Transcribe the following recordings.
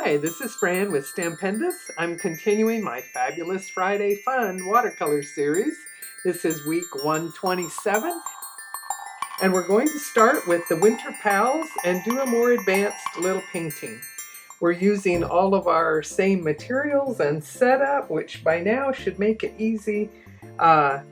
Hi, this is Fran with Stampendous. I'm continuing my Fabulous Friday Fun watercolor series. This is week 127, and we're going to start with the Winter Pals and do a more advanced little painting. We're using all of our same materials and setup, which by now should make it easy to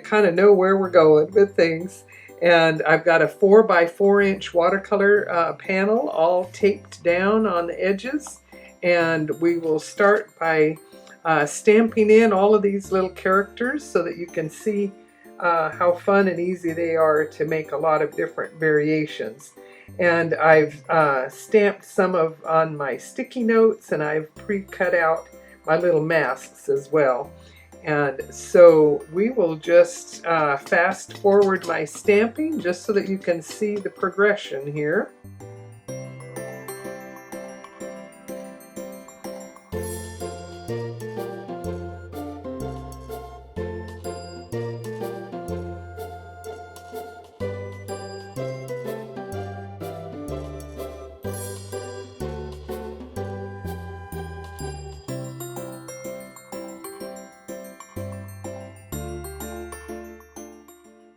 kind of know where we're going with things. And I've got a 4 by 4 inch watercolor panel all taped down on the edges. And we will start by stamping in all of these little characters so that you can see how fun and easy they are to make a lot of different variations. And I've stamped some on my sticky notes, and I've pre-cut out my little masks as well. And so we will just fast forward my stamping just so that you can see the progression here.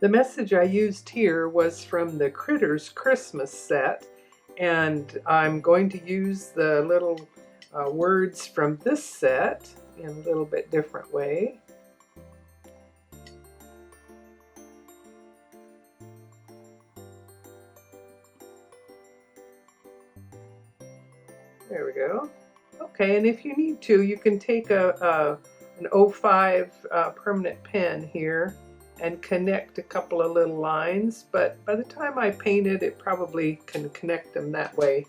The message I used here was from the Critters Christmas set, and I'm going to use the little words from this set in a little bit different way. There we go. Okay, and if you need to, you can take an 05 permanent pen here and connect a couple of little lines, but by the time I paint it, it probably can connect them that way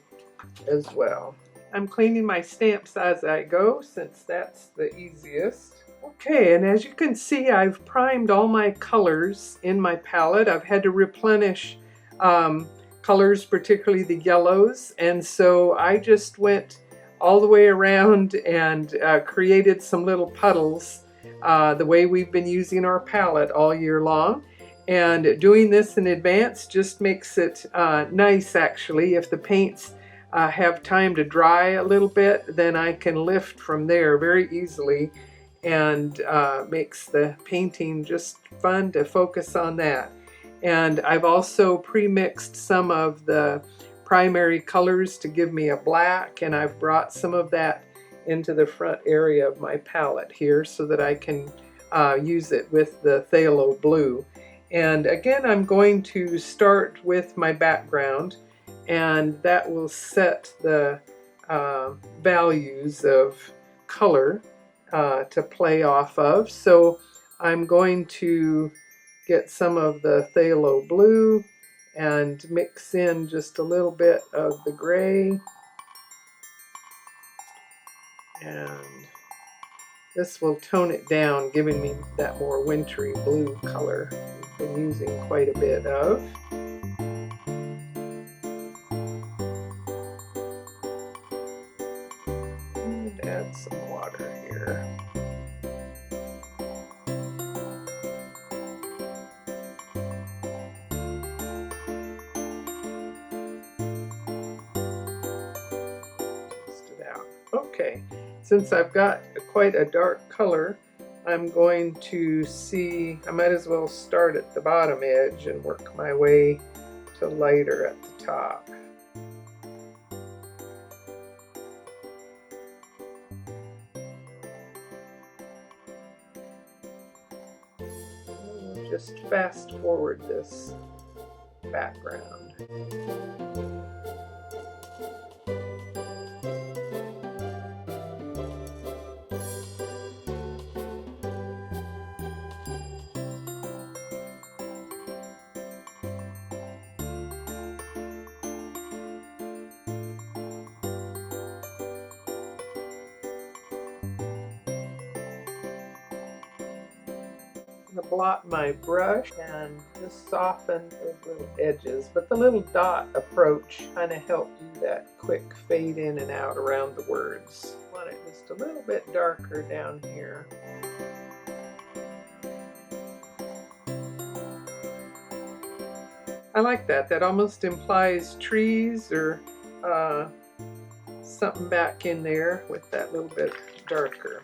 as well. I'm cleaning my stamps as I go since that's the easiest. Okay, and as you can see, I've primed all my colors in my palette. I've had to replenish colors, particularly the yellows, and so I just went all the way around and created some little puddles the way we've been using our palette all year long. And doing this in advance just makes it nice, actually. If the paints have time to dry a little bit, then I can lift from there very easily, and makes the painting just fun to focus on that. And I've also pre-mixed some of the primary colors to give me a black, and I've brought some of that into the front area of my palette here so that I can use it with the phthalo blue. And again, I'm going to start with my background, and that will set the values of color to play off of. So I'm going to get some of the phthalo blue and mix in just a little bit of the gray. And this will tone it down, giving me that more wintry blue color we've been using quite a bit of. And add some water here. Test it out. Okay. Since I've got quite a dark color, I'm going to see, I might as well start at the bottom edge and work my way to lighter at the top. We'll just fast forward this background. Blot my brush and just soften those little edges, but the little dot approach kind of helped do that quick fade in and out around the words. I want it just a little bit darker down here. I like that. That almost implies trees or something back in there with that little bit darker.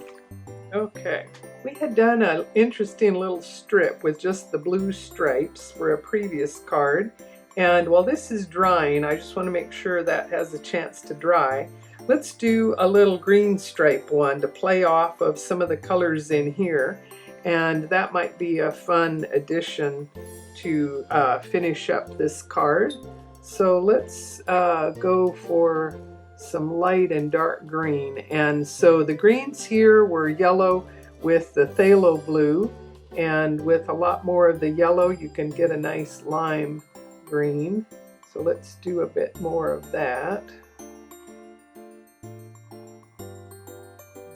Okay, we had done an interesting little strip with just the blue stripes for a previous card, and while this is drying, I just want to make sure that has a chance to dry. Let's do a little green stripe one to play off of some of the colors in here, and that might be a fun addition to finish up this card. So let's go for some light and dark green. And so the greens here were yellow with the phthalo blue, and with a lot more of the yellow you can get a nice lime green. So let's do a bit more of that.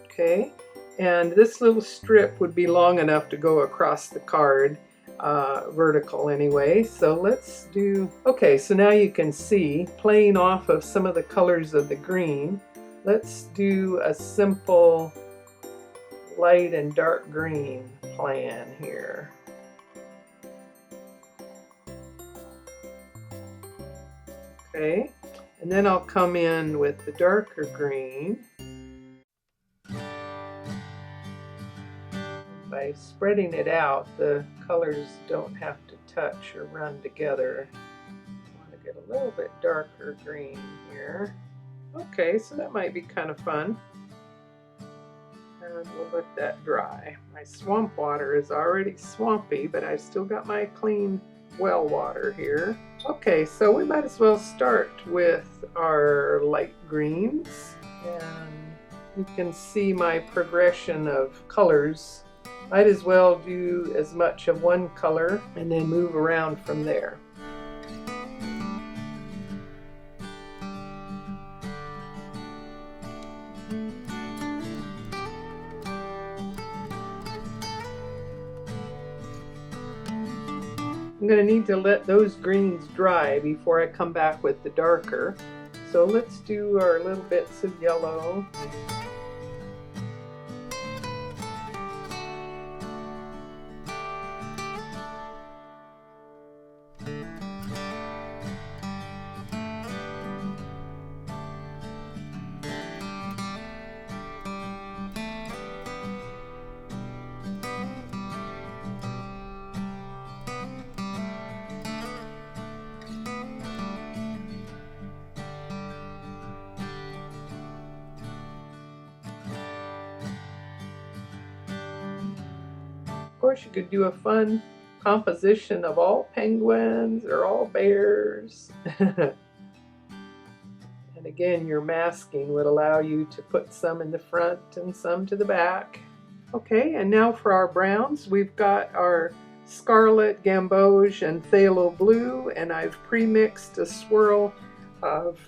Okay, and this little strip would be long enough to go across the card, vertical anyway. So let's do, okay, so now you can see, playing off of some of the colors of the green, let's do a simple light and dark green plan here. Okay, and then I'll come in with the darker green. By spreading it out, the colors don't have to touch or run together. I want to get a little bit darker green here. Okay, so that might be kind of fun. And we'll let that dry. My swamp water is already swampy, but I've still got my clean well water here. Okay, so we might as well start with our light greens. And you can see my progression of colors. Might as well do as much of one color and then move around from there. I'm going to need to let those greens dry before I come back with the darker. So let's do our little bits of yellow. Of course, you could do a fun composition of all penguins or all bears. And again, your masking would allow you to put some in the front and some to the back. Okay, and now for our browns, we've got our scarlet, gamboge, and phthalo blue, and I've pre-mixed a swirl of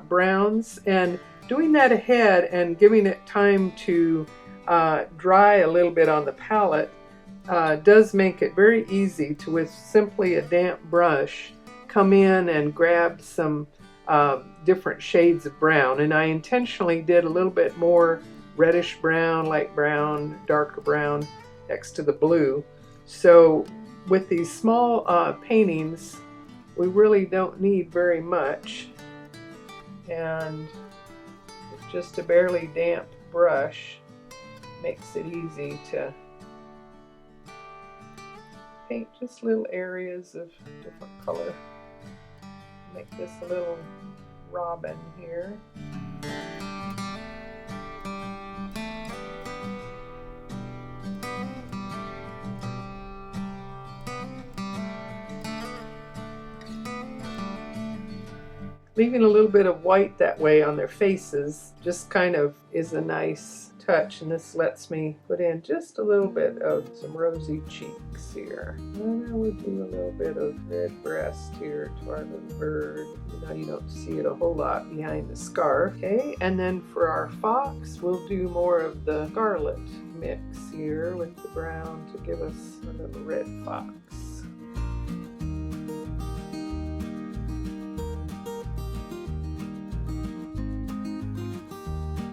browns, and doing that ahead and giving it time to dry a little bit on the palette does make it very easy to, with simply a damp brush, come in and grab some different shades of brown. And I intentionally did a little bit more reddish brown, light brown, darker brown next to the blue. So with these small paintings, we really don't need very much. And with just a barely damp brush, makes it easy to paint just little areas of different color. Make this a little robin here. Leaving a little bit of white that way on their faces just kind of is a nice touch, and this lets me put in just a little bit of some rosy cheeks here. And I would do a little bit of red breast here to our little bird. Now you don't see it a whole lot behind the scarf. Okay, and then for our fox, we'll do more of the scarlet mix here with the brown to give us a little red fox.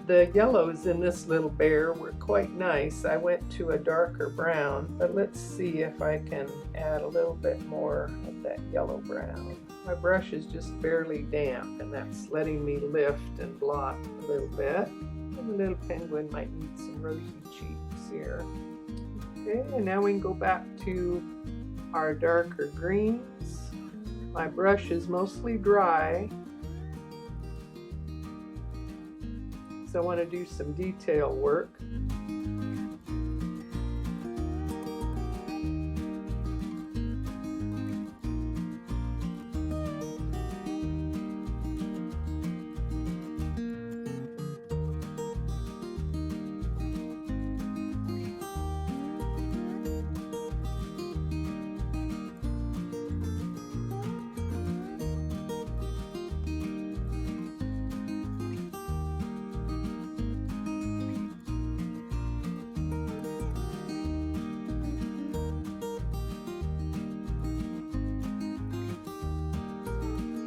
The yellows in this little bear were quite nice. I went to a darker brown, but let's see if I can add a little bit more of that yellow brown. My brush is just barely damp, and that's letting me lift and blot a little bit. And the little penguin might need some rosy cheeks here. Okay, and now we can go back to our darker greens. My brush is mostly dry, so I want to do some detail work.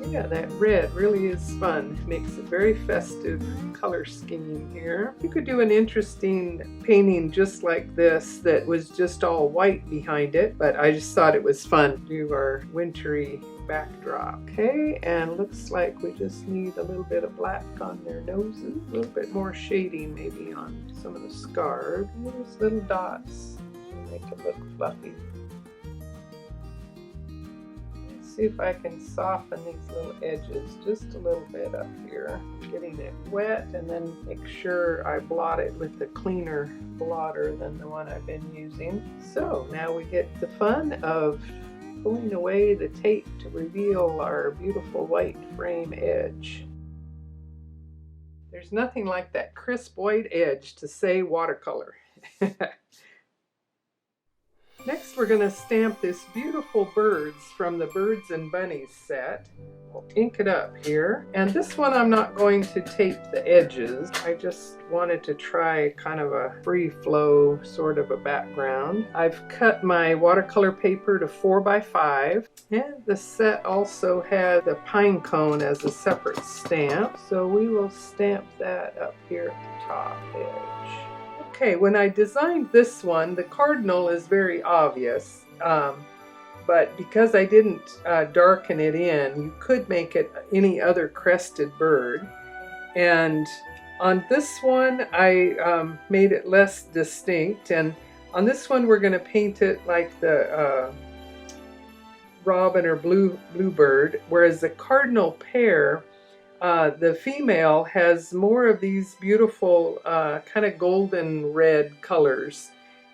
Yeah, that red really is fun. Makes a very festive color scheme here. You could do an interesting painting just like this that was just all white behind it, but I just thought it was fun to do our wintry backdrop. Okay, and looks like we just need a little bit of black on their noses, a little bit more shading maybe on some of the scarves. There's little dots to make it look fluffy. See if I can soften these little edges just a little bit up here, getting it wet, and then make sure I blot it with the cleaner blotter than the one I've been using. So now we get the fun of pulling away the tape to reveal our beautiful white frame edge. There's nothing like that crisp white edge to say watercolor. Next, we're going to stamp this beautiful birds from the Birds and Bunnies set. We'll ink it up here. And this one I'm not going to tape the edges. I just wanted to try kind of a free flow sort of a background. I've cut my watercolor paper to 4x5. And the set also had the pine cone as a separate stamp. So we will stamp that up here at the top edge. Okay, when I designed this one, the cardinal is very obvious, but because I didn't darken it in, you could make it any other crested bird. And on this one, I made it less distinct, and on this one, we're going to paint it like the robin or bluebird, whereas the cardinal pair, the female has more of these beautiful kind of golden red colors,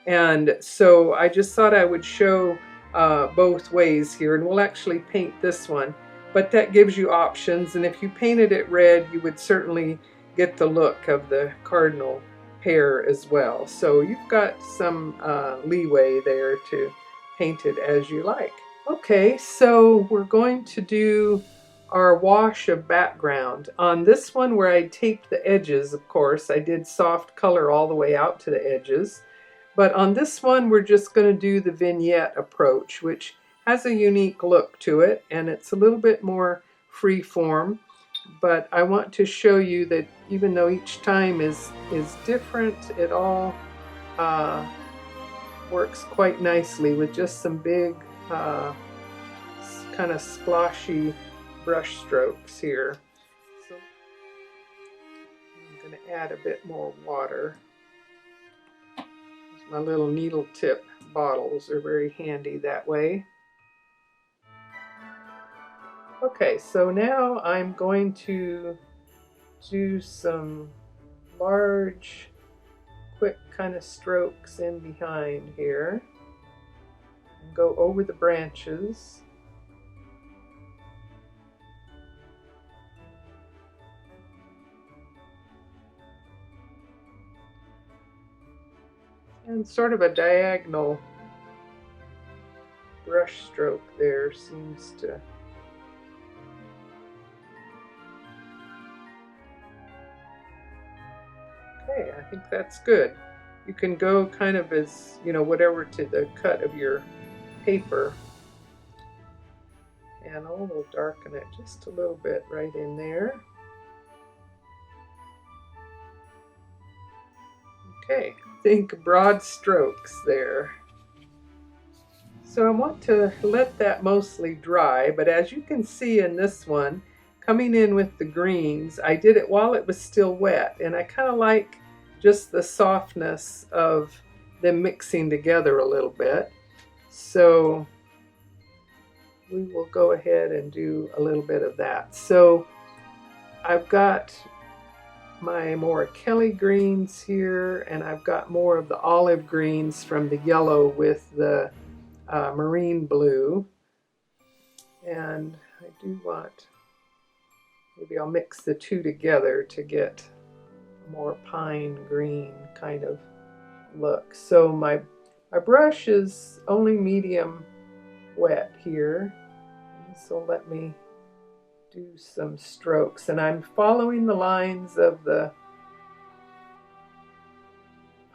and so I just thought I would show both ways here, and we'll actually paint this one, but that gives you options, and if you painted it red you would certainly get the look of the cardinal pair as well. So you've got some leeway there to paint it as you like. Okay, so we're going to do our wash of background. On this one where I taped the edges, of course, I did soft color all the way out to the edges. But on this one, we're just going to do the vignette approach, which has a unique look to it, and it's a little bit more free form. But I want to show you that even though each time is different, it all works quite nicely with just some big kind of splotchy brush strokes here. So I'm going to add a bit more water. My little needle tip bottles are very handy that way. Okay, so now I'm going to do some large, quick kind of strokes in behind here and go over the branches. And sort of a diagonal brush stroke there seems to okay, I think that's good. You can go kind of as, you know, whatever to the cut of your paper. And I'll darken it just a little bit right in there. Okay, think broad strokes there. So I want to let that mostly dry, but as you can see in this one, coming in with the greens, I did it while it was still wet, and I kind of like just the softness of them mixing together a little bit. So we will go ahead and do a little bit of that. So I've got my more Kelly greens here, and I've got more of the olive greens from the yellow with the marine blue. And I do want, maybe I'll mix the two together to get a more pine green kind of look. So my brush is only medium wet here. This will let me do some strokes, and I'm following the lines of the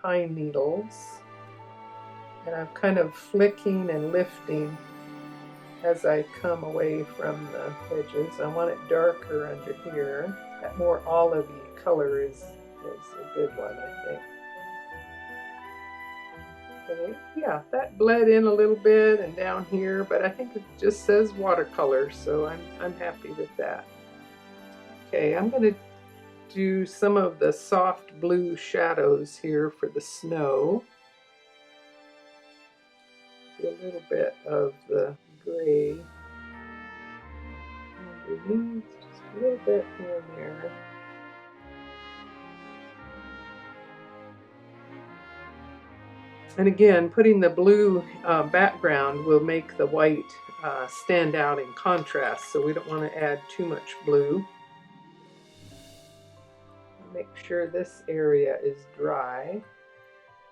pine needles, and I'm kind of flicking and lifting as I come away from the edges. I want it darker under here. That more olivey color is a good one, I think. Okay, yeah, that bled in a little bit and down here, but I think it just says watercolor, so I'm happy with that. Okay, I'm going to do some of the soft blue shadows here for the snow. Do a little bit of the gray underneath, just a little bit here and there. And again, putting the blue background will make the white stand out in contrast, so we don't want to add too much blue. Make sure this area is dry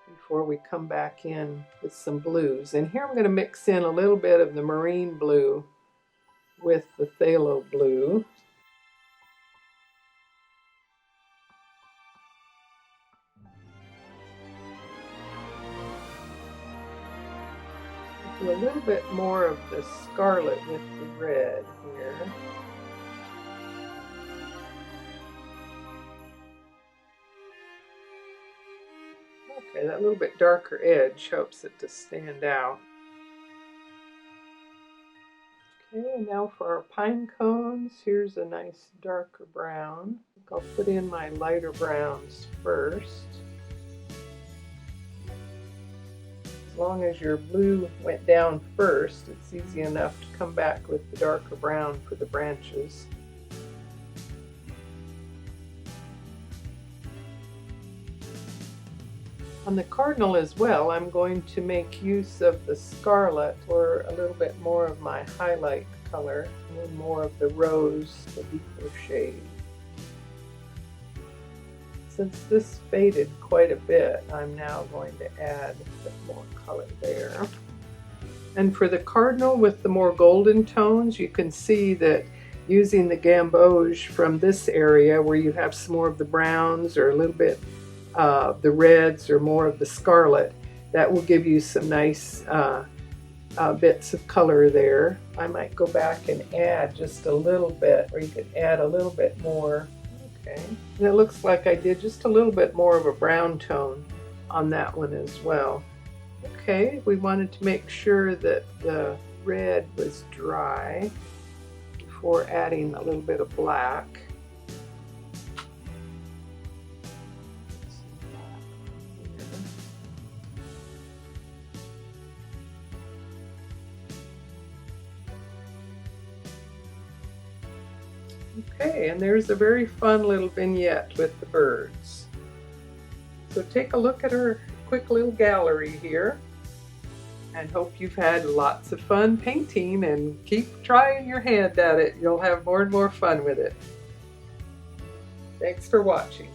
before we come back in with some blues. And here I'm going to mix in a little bit of the marine blue with the phthalo blue. Do a little bit more of the scarlet with the red here. Okay, that little bit darker edge helps it to stand out. Okay, and now for our pine cones, here's a nice darker brown. I think I'll put in my lighter browns first. As long as your blue went down first, it's easy enough to come back with the darker brown for the branches. On the cardinal as well, I'm going to make use of the scarlet for a little bit more of my highlight color and more of the rose, the deeper shade. Since this faded quite a bit, I'm now going to add a bit more color there. And for the cardinal with the more golden tones, you can see that using the gamboge from this area where you have some more of the browns or a little bit the reds or more of the scarlet, that will give you some nice bits of color there. I might go back and add just a little bit, or you could add a little bit more. Okay, and it looks like I did just a little bit more of a brown tone on that one as well. Okay, we wanted to make sure that the red was dry before adding a little bit of black. Okay, and there's a very fun little vignette with the birds. So take a look at our quick little gallery here, and hope you've had lots of fun painting, and keep trying your hand at it. You'll have more and more fun with it. Thanks for watching.